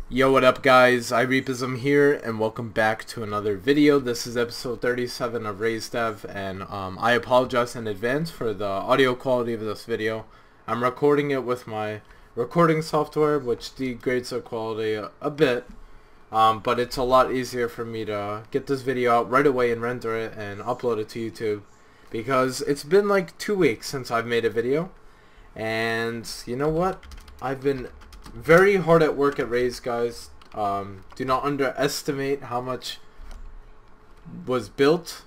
Yo, what up guys, iReapism here, and welcome back to another video. This is episode 37 of RaZe Dev, and I apologize in advance for the audio quality of this video. I'm recording it with my recording software, which degrades the quality a bit, but it's a lot easier for me to get this video out right away and render it and upload it to YouTube, because it's been like 2 weeks since I've made a video, and you know what? I've been very hard at work at RaZe, guys. Do not underestimate how much was built.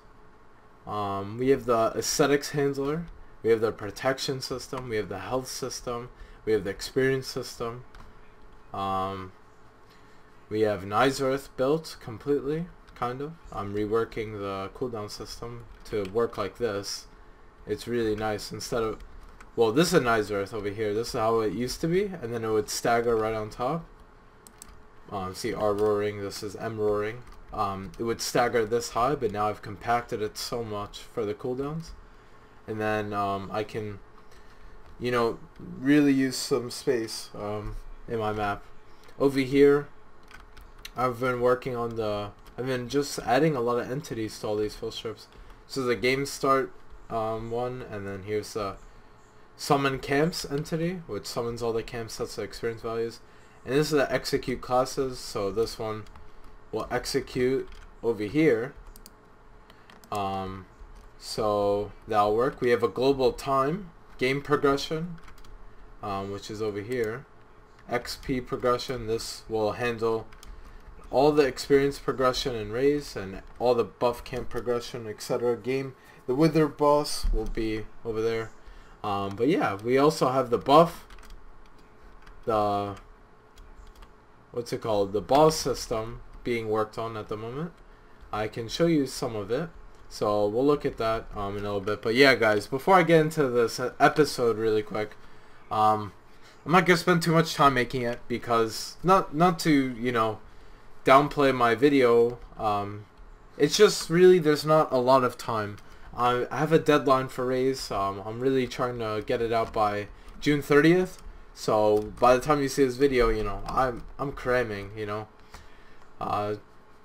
We have the aesthetics handler, we have the protection system, we have the health system, we have the experience system. We have Nizerth built completely, kind of. I'm reworking the cooldown system to work like this. It's really nice. Instead of, well, this is a Nizerth over here. This is how it used to be, and then it would stagger right on top. See R roaring, this is M roaring. It would stagger this high, but now I've compacted it so much for the cooldowns. And then I can, you know, really use some space in my map. Over here, I've been working on I've been just adding a lot of entities to all these fill strips. So the game start one, and then here's the summon camps entity, which summons all the camp sets of experience values, and this is the execute classes. So this one will execute over here, so that'll work. We have a global time, game progression, which is over here, XP progression. This will handle all the experience progression in RaZe and all the buff camp progression, etc. Game, the Wither boss will be over there. But yeah, we also have the buff, the what's it called, the boss system being worked on at the moment. I can show you some of it, so we'll look at that in a little bit. But yeah, guys, before I get into this episode really quick, I'm not gonna spend too much time making it, because not to, you know, downplay my video. It's just really there's not a lot of time. I have a deadline for RaZe. I'm really trying to get it out by June 30th. So by the time you see this video, you know, I'm cramming, you know.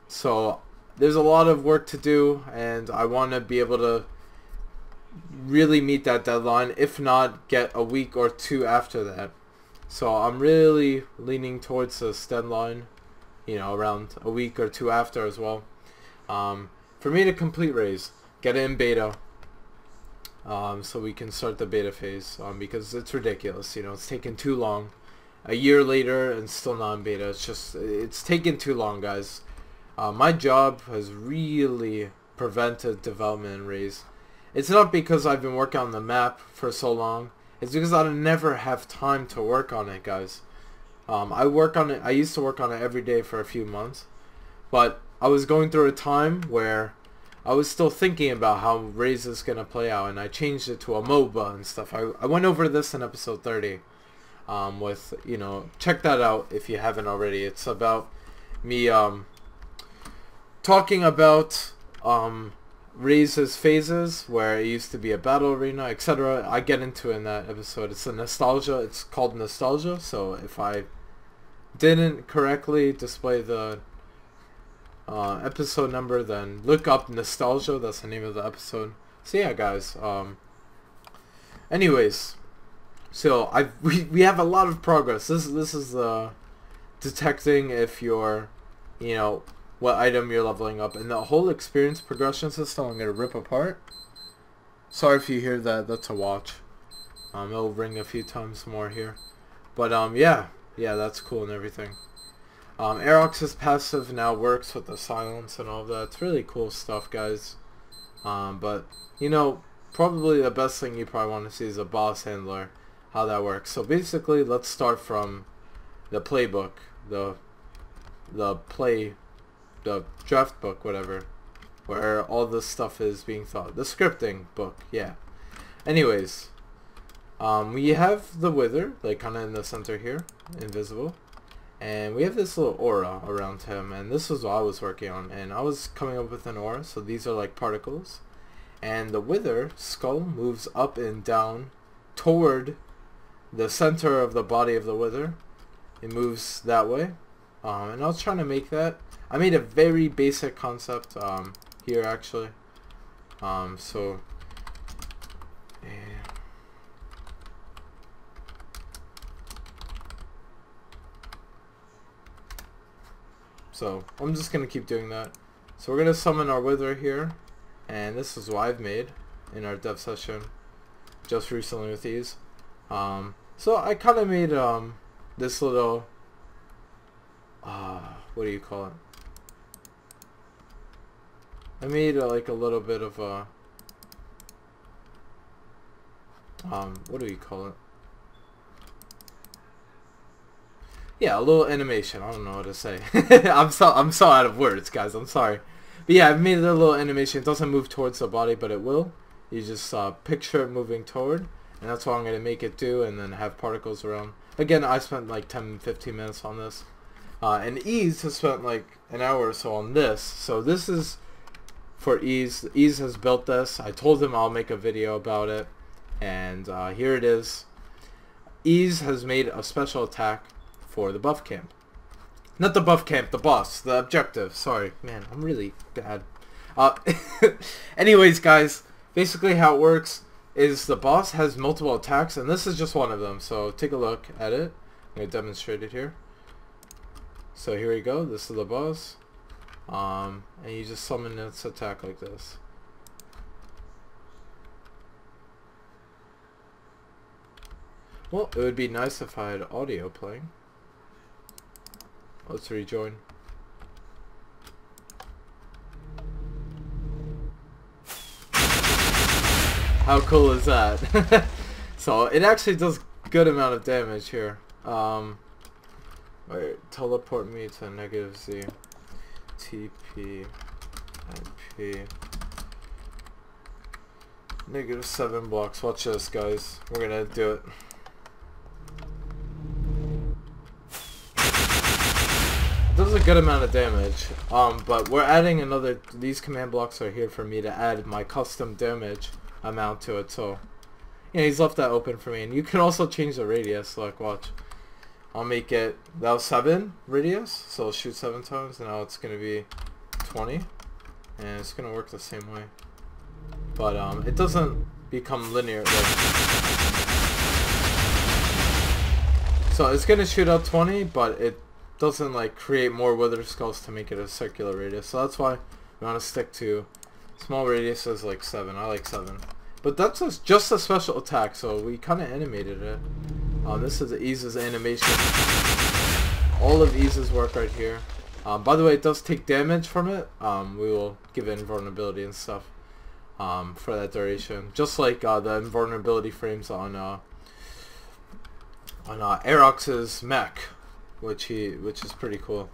So there's a lot of work to do, and I want to be able to really meet that deadline, if not get a week or two after that. So I'm really leaning towards this deadline, you know, around a week or two after as well. For me to complete RaZe, get it in beta, so we can start the beta phase, because it's ridiculous, you know, it's taken too long. A year later and still not in beta. It's taken too long, guys. My job has really prevented development in RaZe. It's not because I've been working on the map for so long, it's because I never have time to work on it, guys. I work on it, I used to work on it every day for a few months, but I was going through a time where I was still thinking about how RaZe is going to play out, and I changed it to a MOBA and stuff. I went over this in episode 30, with, you know, check that out if you haven't already. It's about me talking about RaZe's phases, where it used to be a battle arena, etc. I get into it in that episode. It's a nostalgia, it's called Nostalgia, so if I didn't correctly display the episode number, then look up Nostalgia. That's the name of the episode. So yeah, guys, anyways, so we have a lot of progress. This is detecting if you're, you know, what item you're leveling up, and the whole experience progression system I'm gonna rip apart. Sorry if you hear that, that's a watch. It'll ring a few times more here, but yeah, that's cool and everything. Aerox's passive now works with the silence and all of that. It's really cool stuff, guys. But, you know, probably the best thing you probably want to see is a boss handler, how that works. So basically, let's start from the playbook, the draft book, whatever, where all this stuff is being thought. The scripting book, yeah. Anyways, we have the Wither, like kind of in the center here, invisible. And we have this little aura around him, and this is what I was working on, and I was coming up with an aura. So these are like particles, and the Wither skull moves up and down toward the center of the body of the Wither. It moves that way, And I was trying to make that. I made a very basic concept here actually. So yeah. So I'm just gonna keep doing that. So we're gonna summon our wither here, and this is what I've made in our dev session just recently with these. So I kind of made this little what do you call it? I made like a little bit of a what do you call it? Yeah, a little animation. I don't know what to say. I'm so out of words, guys. I'm sorry. But yeah, I've made a little animation. It doesn't move towards the body, but it will. You just picture it moving toward, and that's what I'm going to make it do, and then have particles around. Again, I spent like 10-15 minutes on this. And Ease has spent like an hour or so on this. So this is for Ease. Ease has built this. I told him I'll make a video about it, and here it is. Ease has made a special attack for the buff camp. Not the buff camp, the boss, the objective. Sorry, man, I'm really bad. Anyways, guys, basically how it works is the boss has multiple attacks, and this is just one of them. So take a look at it. I'm going to demonstrate it here. So here we go. This is the boss. And you just summon its attack like this. Well, it would be nice if I had audio playing. Let's rejoin. How cool is that? So it actually does good amount of damage here. Wait, teleport me to -Z. TP IP -7 blocks. Watch this, guys. We're gonna do it. Does a good amount of damage, but we're adding another. These command blocks are here for me to add my custom damage amount to it. So yeah, he's left that open for me, and you can also change the radius. Like, watch, I'll make it, that was 7 radius, so I'll shoot 7 times, and now it's gonna be 20, and it's gonna work the same way, but it doesn't become linear. So it's gonna shoot out 20, but it doesn't like create more wither skulls to make it a circular radius. So that's why we want to stick to small radiuses like 7. I like 7, but that's just a special attack, so we kind of animated it. This is Ease's animation. All of Ease's work right here. By the way, it does take damage from it. We will give it invulnerability and stuff for that duration, just like the invulnerability frames on Aerox's mech, which is pretty cool.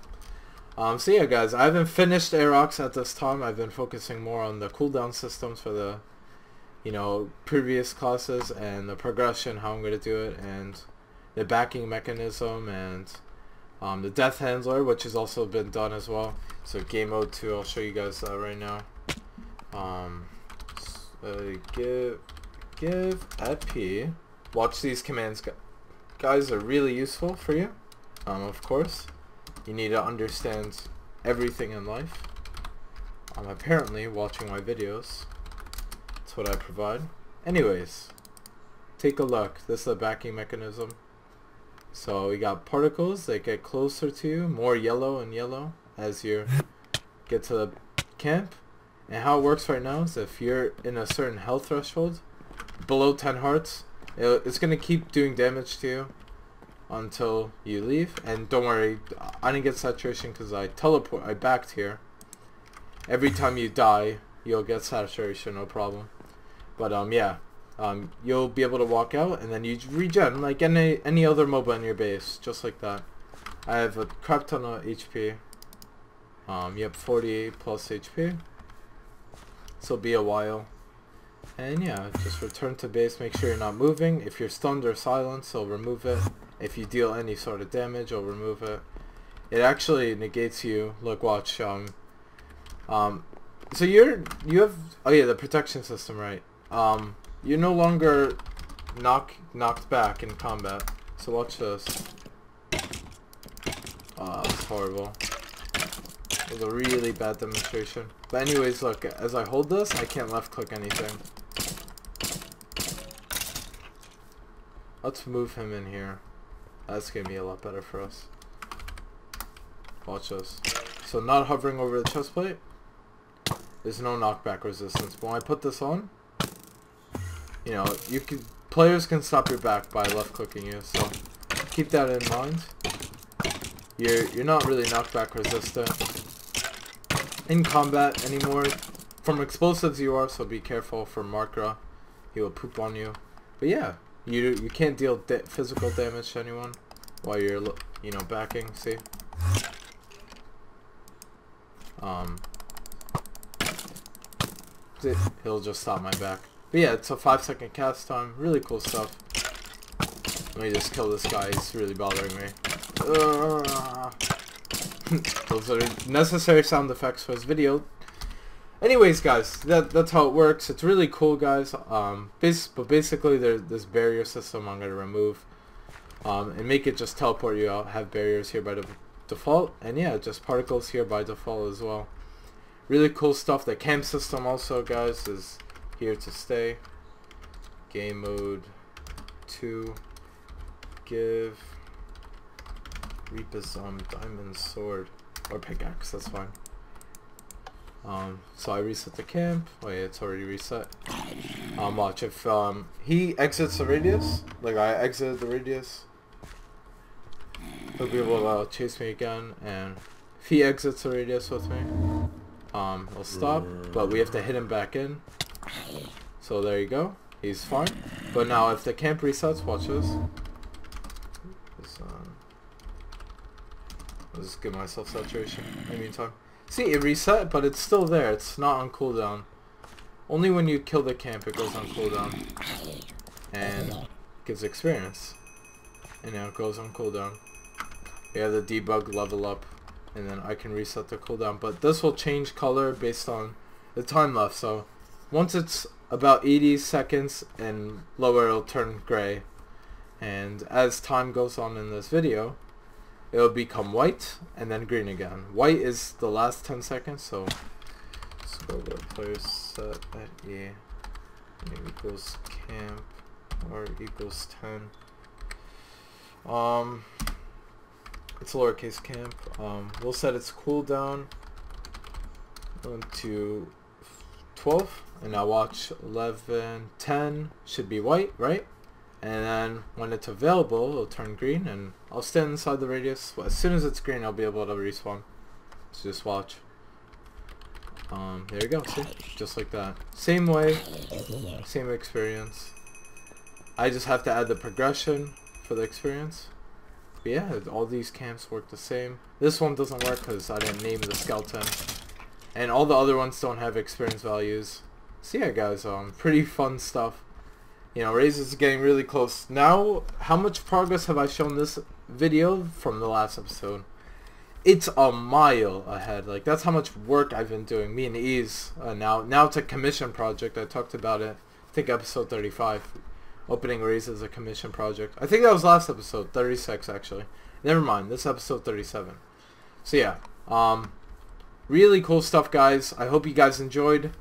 So yeah, guys, I haven't finished Aerox at this time. I've been focusing more on the cooldown systems for the previous classes, and the progression, how I'm going to do it, and the backing mechanism, and the death handler, which has also been done as well. So game mode 2, I'll show you guys that right now. Give EP. Watch these commands, guys, are really useful for you. Of course, you need to understand everything in life. Apparently, watching my videos, that's what I provide. Anyways, take a look. This is the backing mechanism. So we got particles that get closer to you, more yellow and yellow as you get to the camp. And how it works right now is if you're in a certain health threshold, below 10 hearts, it's going to keep doing damage to you until you leave. And don't worry, I didn't get saturation because I backed here. Every time you die, you'll get saturation, no problem. But yeah, you'll be able to walk out, and then you regen like any other MOBA in your base, just like that. I have a crap ton of HP. You have 48 plus HP. So it'll be a while. And yeah, just return to base. Make sure you're not moving. If you're stunned or silenced, it'll remove it. If you deal any sort of damage, it'll remove it. It actually negates you. Look, watch. So you have, oh yeah, the protection system, right? You're no longer knocked back in combat. So watch this. Oh, it's horrible. It was a really bad demonstration. But anyways, look, as I hold this, I can't left click anything. Let's move him in here. That's gonna be a lot better for us. Watch this. So not hovering over the chest plate. There's no knockback resistance. But when I put this on, you know, players can stop your back by left clicking you. So keep that in mind. You're not really knockback resistant in combat anymore. From explosives you are, so be careful. For Markra, he will poop on you. But yeah, you can't deal physical damage to anyone while you're, you know, backing. See. He'll just stop my back. But yeah, it's a 5-second cast time. Really cool stuff. Let me just kill this guy. He's really bothering me. Those are necessary sound effects for this video. Anyways, guys, that's how it works. It's really cool, guys. But basically, there's this barrier system I'm gonna remove, and make it just teleport you out. Have barriers here by default, and yeah, just particles here by default as well. Really cool stuff. The camp system also, guys, is here to stay. Game mode 2. Give RaZe diamond sword or pickaxe. That's fine. So I reset the camp. Oh yeah, it's already reset. Watch if he exits the radius, like I exited the radius, he'll be able to chase me again, and if he exits the radius with me, he'll stop, but we have to hit him back in. So there you go, he's fine. But now if the camp resets, watch this. I'll just give myself saturation in the meantime. See, it reset, but it's still there. It's not on cooldown. Only when you kill the camp it goes on cooldown. And gives experience. And now it goes on cooldown. We have the debug level up. And then I can reset the cooldown. But this will change color based on the time left. So once it's about 80 seconds and lower, it'll turn gray. And as time goes on in this video, it'll become white and then green again. White is the last 10 seconds, so let's go over player set at E equals camp or equals 10. It's lowercase camp. We'll set its cooldown to 12, and now watch 11, 10 should be white, right? And then when it's available, it'll turn green, and I'll stand inside the radius. As soon as it's green, I'll be able to respawn. So just watch. There you go, see? Just like that. Same way, same experience. I just have to add the progression for the experience. But yeah, all these camps work the same. This one doesn't work because I didn't name the skeleton. And all the other ones don't have experience values. So yeah, guys, pretty fun stuff. You know, RaZe is getting really close. Now, how much progress have I shown this video from the last episode? It's a mile ahead. Like, that's how much work I've been doing. Me and Ease. Now it's a commission project. I talked about it. I think episode 35. Opening RaZe as a commission project. I think that was last episode. 36, actually. Never mind. This episode 37. So, yeah. Really cool stuff, guys. I hope you guys enjoyed.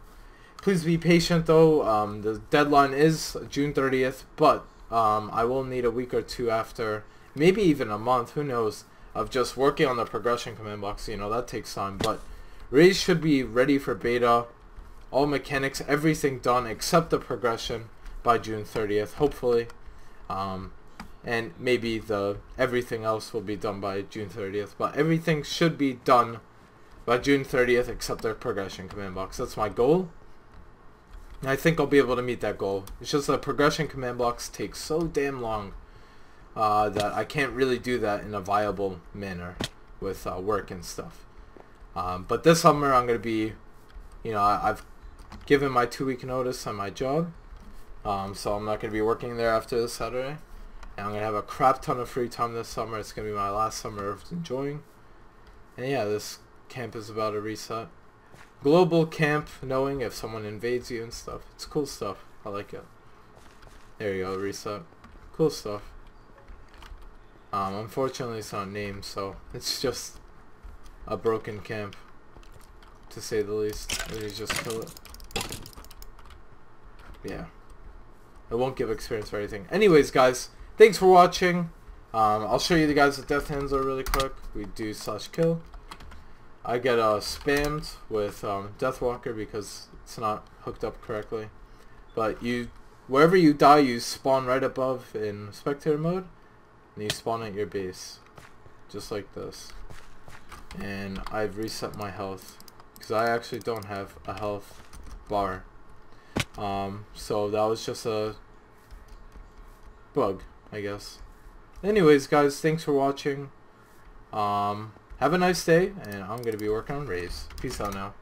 Please be patient though. The deadline is June 30th, but I will need a week or two after, maybe even a month, who knows, of just working on the progression command box. You know, that takes time, but RaZe should be ready for beta. All mechanics, everything done except the progression by June 30th, hopefully. And maybe everything else will be done by June 30th, but everything should be done by June 30th except the progression command box. That's my goal. I think I'll be able to meet that goal. It's just the progression command blocks take so damn long that I can't really do that in a viable manner with work and stuff. But this summer I'm going to be, you know, I've given my 2-week notice on my job. So I'm not going to be working there after this Saturday. And I'm going to have a crap ton of free time this summer. It's going to be my last summer of enjoying. And yeah, this camp is about to reset. Global camp, knowing if someone invades you and stuff. It's cool stuff. I like it. There you go, reset. Cool stuff. Unfortunately it's not named, so it's just a broken camp, to say the least. Let me just kill it. Yeah. It won't give experience or anything. Anyways, guys, thanks for watching. I'll show you the guys with death handler really quick. We do /kill. I get spammed with Deathwalker because it's not hooked up correctly. But wherever you die, you spawn right above in spectator mode, and you spawn at your base, just like this. And I've reset my health because I actually don't have a health bar. So that was just a bug, I guess. Anyways, guys, thanks for watching. Have a nice day, and I'm gonna be working on RaZe. Peace out now.